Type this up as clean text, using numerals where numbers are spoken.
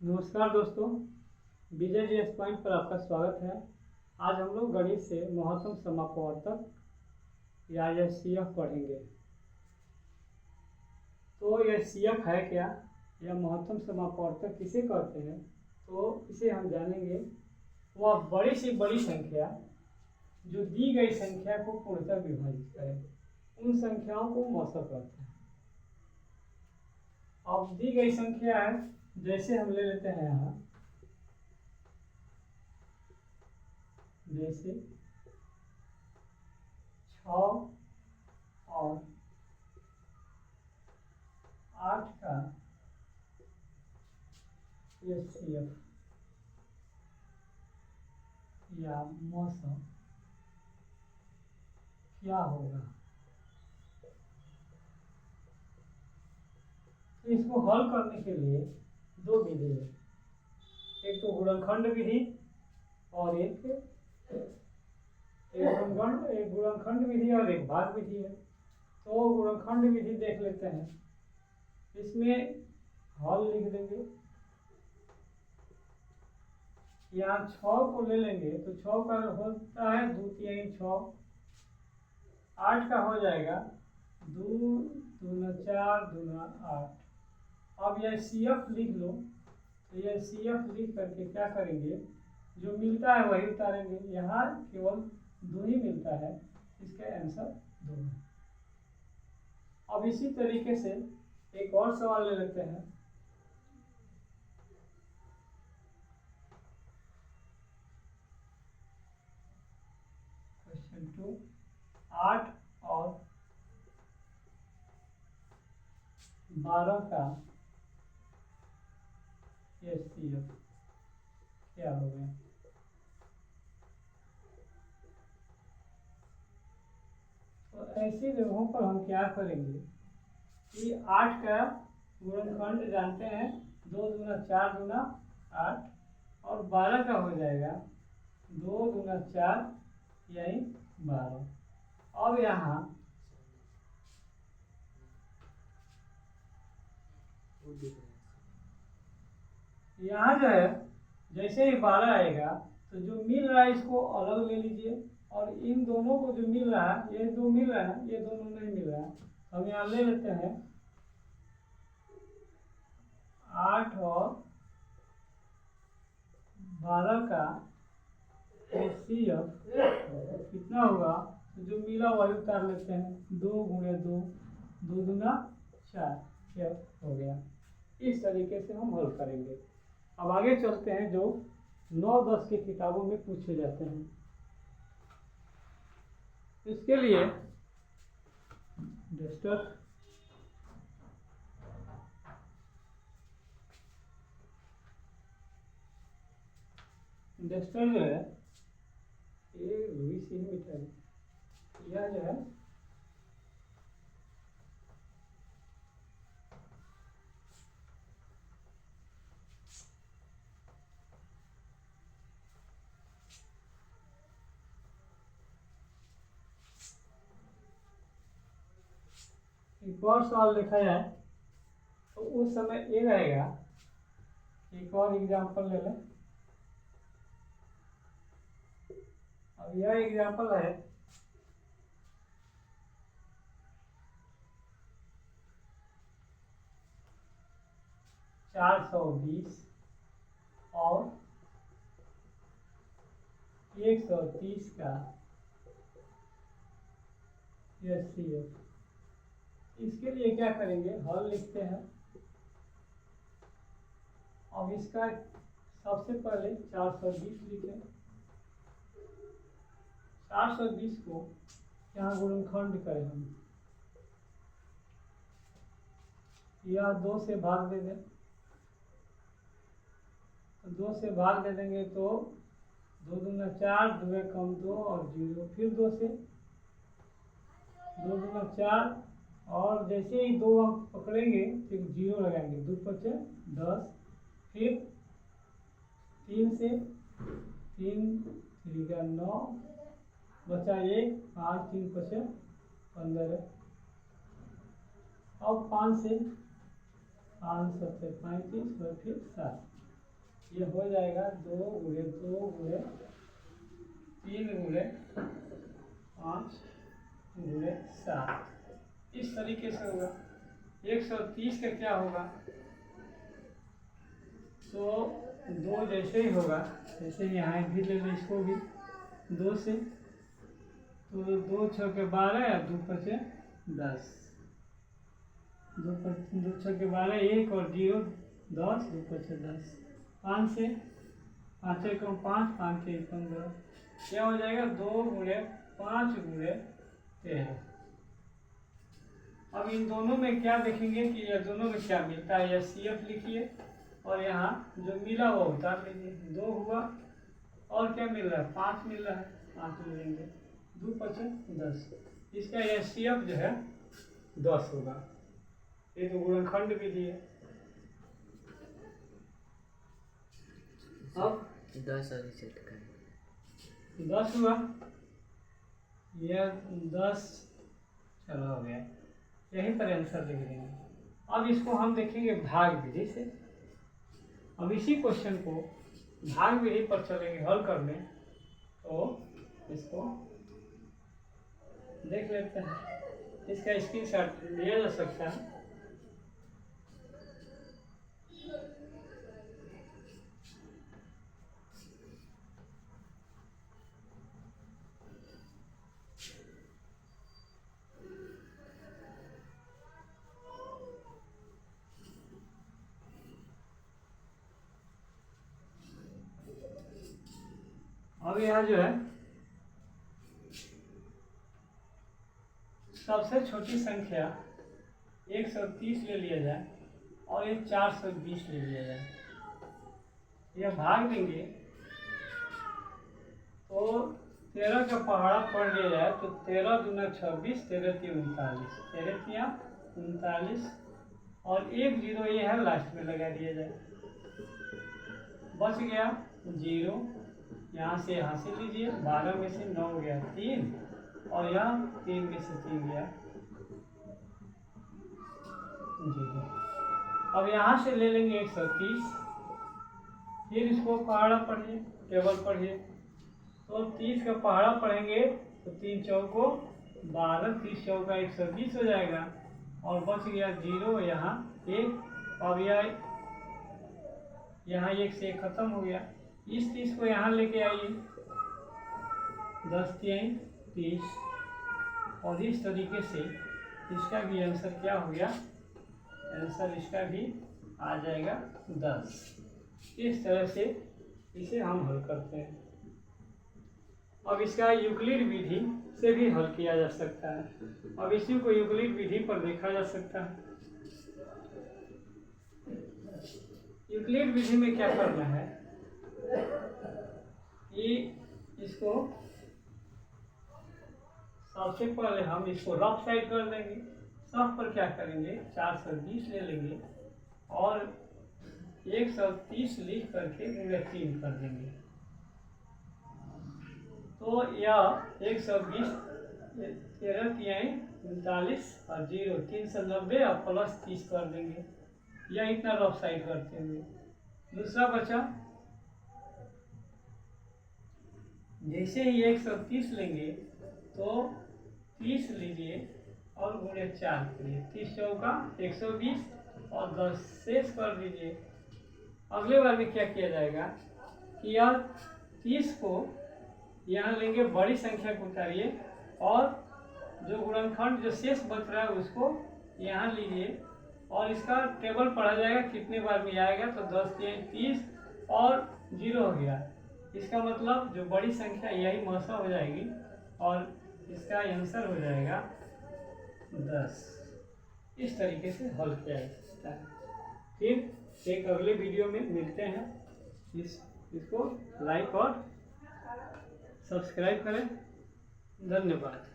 नमस्कार दोस्तों, Vijay G S point पर आपका स्वागत है। आज हम लोग गणित से महत्तम समापवर्तक या एचसीएफ पढ़ेंगे। तो एचसीएफ है क्या या महत्तम समापवर्तक किसे कहते हैं, तो इसे हम जानेंगे। वह बड़ी से बड़ी संख्या जो दी गई संख्या को पूर्णतः विभाजित करे, उन संख्याओं को मौसक कहते हैं। अब दी गई संख्या है, जैसे हम ले लेते हैं यहाँ, जैसे 6 और 8 का एचसीएफ या मौसम क्या होगा। तो इसको हल करने के लिए दो विधि है, एक तो गुणनखंड विधि और एक गुणनखंड विधि और एक भाग विधि है। तो गुणनखंड विधि देख लेते हैं। इसमें हल लिख देंगे। यहाँ 6 को ले लेंगे तो 6 का होता है 2 3 6, 8 का हो जाएगा 2 दूना 4 दूना 8। अब यह सीएफ लिख लो। तो यह सीएफ लिख करके क्या करेंगे, जो मिलता है वही उतारेंगे। यहाँ केवल 2 ही मिलता है, इसका आंसर 2 है। अब इसी तरीके से एक और सवाल ले लेते हैं। क्वेश्चन 2, 8 और 12 का एचसीएफ क्या हो गया। तो ऐसी जगहों पर हम क्या करेंगे कि 8 का गुणनखंड जानते हैं, 2 दूना 4 दूना 8, और 12 का हो जाएगा 2 दूना 4 यानी 12। अब यहाँ जो है, जैसे ही 12 आएगा तो जो मिल रहा है इसको अलग ले लीजिए, और इन दोनों को जो मिल रहा है, ये दो मिल रहा है, ये दोनों नहीं मिल रहा है। हम यहाँ ले लेते हैं 8 और 12 का एचसीएफ कितना होगा। तो जो मिला वही उतार लेते हैं, 2 गुणे 2, 2 दूना 4, यह हो गया। इस तरीके से हम हल करेंगे। अब आगे चलते हैं, जो 9-10 की किताबों में पूछे जाते हैं। इसके लिए डस्टर, जो है, ये रुई से ही मिटा है। यह जो है एक और सवाल देखा जाए तो उस समय ये रहेगा। एक और एग्जाम्पल ले लें। अब यह एग्जाम्पल है 420 और 130 का एचसीएफ। इसके लिए क्या करेंगे, हल लिखते हैं। अब इसका सबसे पहले 420 लिखें। 420 को यहाँ गुणनखंड करें हम, यह 2 से भाग दे दें। तो 2 से भाग दे देंगे तो 2 दूना 4, 2 कम 2 और 0, फिर 2 से 2 दूना 4, और जैसे ही 2 अंक पकड़ेंगे फिर 0 लगाएंगे, 2 पचे 10, फिर 3 से 3 3 का 9 बचा 1, 5 3 पचे 15। अब 5 से 5 7 35 और फिर 7, ये हो जाएगा 2 गुणे 2 गुणे 3 गुणे 5 गुणे 7। इस तरीके से होगा। 130 का क्या होगा, तो 2 जैसे ही होगा, जैसे यहाँ भी ले लो इसको भी 2 से, तो 2 छके 12 या 2 पचे 10, 2 छके 12, 1 और 0 10, 2 पचे 10, 5 से 5 कम 5, 5 के कम 2, क्या हो जाएगा 2 गुणे 5 गुणे 13। अब इन दोनों में क्या देखेंगे कि ये दोनों में क्या मिलता है, या CF लिखिए और यहाँ जो मिला वो उतार लीजिए। 2 हुआ और क्या मिल रहा है, 5 मिल रहा है, 5 ले लेंगे, 2 पचे 10। इसका HCF जो है 10 होगा। ये तो गुणनखंड विधि है। अब 10 और इसे 10 हुआ, यह 10 चलो हो गया, यहीं पर आंसर लिख देंगे। अब इसको हम देखेंगे भाग विधि से। अब इसी क्वेश्चन को भाग विधि पर चलेंगे हल करने, तो इसको देख लेते हैं। इसका स्क्रीनशॉट लिया जा सकता है। अब यहाँ जो है सबसे छोटी संख्या 130 ले लिया जाए और ये 420 ले लिया जाए। यह भाग देंगे तो 13 का पहाड़ा पढ़ लिया जाए तो 13 दूना 26, 13 तीन 39, 13 तिया 39 और 1 0 ये है लास्ट में लगा दिया जाए। बच गया 0, यहाँ से यहाँ से लीजिए, 12 में से 9 गया 3 और यहाँ 3 में से 3 गया 0। अब यहाँ से ले लेंगे 130, फिर इसको पहाड़ा पढ़िए, टेबल पढ़िए, तो 30 का पहाड़ा पढ़ेंगे तो 3 चौको 12, 30 चौका 120 हो जाएगा और बच गया 0, यहाँ 1। अब यहाँ 1 से 1 खत्म हो गया। इस 30 को यहाँ लेके आइए, 10 3 30, और इस तरीके से इसका भी आंसर क्या हो गया, आंसर इसका भी आ जाएगा 10। इस तरह से इसे हम हल करते हैं। अब इसका यूक्लिड विधि से भी हल किया जा सकता है। अब इसी को यूक्लिड विधि पर देखा जा सकता है। यूक्लिड विधि में क्या करना है कि इसको सबसे पहले हम इसको रफ साइड कर देंगे। सब पर क्या करेंगे, 420 ले लेंगे और 130 लिख करके गुणे 3 कर देंगे। तो यह 120, 13 तिहाई 39 और 0 390 और प्लस 30 कर देंगे। यह इतना रफ साइड करते हुए दूसरा बचा, जैसे ही 130 लेंगे तो 30 लीजिए और गुणे 4 करिए, 30 चौका 120 और 10 शेष कर दीजिए। अगले बार में क्या किया जाएगा कि यह 30 को यहाँ लेंगे, बड़ी संख्या को उतारिए और जो गुणनखंड जो शेष बच रहा है उसको यहाँ लीजिए और इसका टेबल पढ़ा जाएगा कितने बार में आएगा। तो 10 3 30 और 0 हो गया। इसका मतलब जो बड़ी संख्या यही महसा हो जाएगी और इसका आंसर हो जाएगा 10। इस तरीके से हल किया जा सकता है। फिर एक अगले वीडियो में मिलते हैं। इसको लाइक और सब्सक्राइब करें। धन्यवाद।